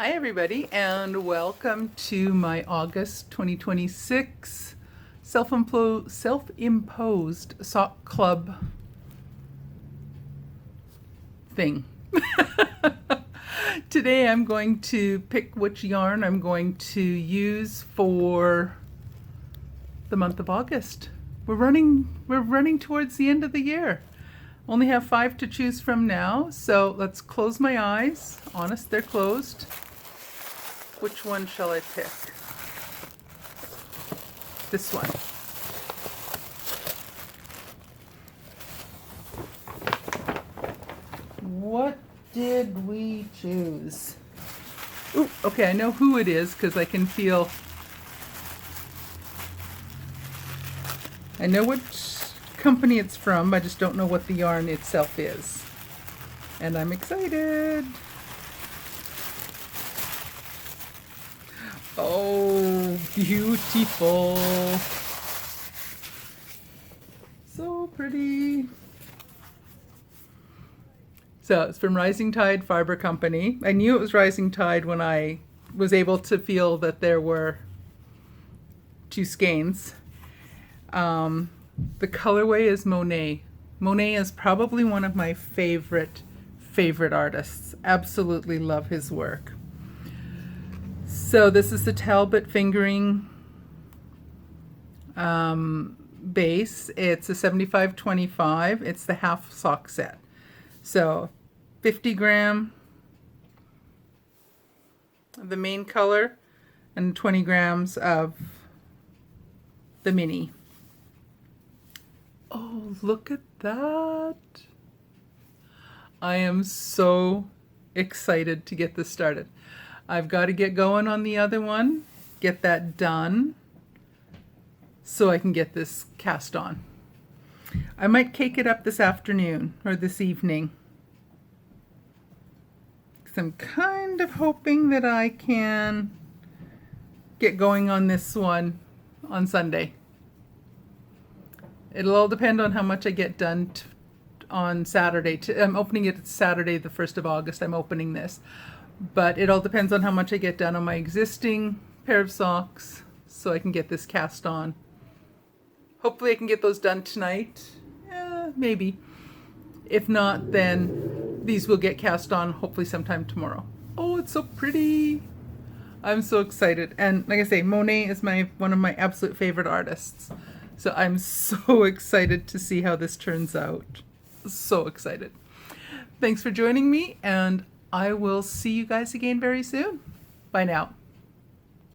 Hi everybody and welcome to my August 2026 self-imposed sock club thing. Today I'm going to pick which yarn I'm going to use for the month of August. We're running towards the end of the year. Only have 5 to choose from now, so let's close my eyes. Honest, they're closed. Which one shall I pick? This one. What did we choose? Ooh, okay, I know who it is because I can feel. I know which company it's from, I just don't know what the yarn itself is. And I'm excited. Oh, beautiful. So pretty. So it's from Rising Tide Fiber Company. I knew it was Rising Tide when I was able to feel that there were 2 skeins. The colorway is Monet. Monet is probably one of my favorite artists. Absolutely love his work. So this is the Talbot fingering base. It's a 75-25. It's the half sock set. So 50 gram of the main color and 20 grams of the mini. Oh, look at that. I am so excited to get this started. I've got to get going on the other one, get that done, so I can get this cast on. I might cake it up this afternoon or this evening. Because I'm kind of hoping that I can get going on this one on Sunday. It'll all depend on how much I get done on Saturday. I'm opening it Saturday, the 1st of August. I'm opening this. But it all depends on how much I get done on my existing pair of socks so I can get this cast on. Hopefully I can get those done tonight. Maybe. If not, then these will get cast on hopefully sometime tomorrow. Oh, it's so pretty. I'm so excited. And like I say, Monet is one of my absolute favorite artists. So I'm so excited to see how this turns out. So excited. Thanks for joining me, and I will see you guys again very soon. Bye now.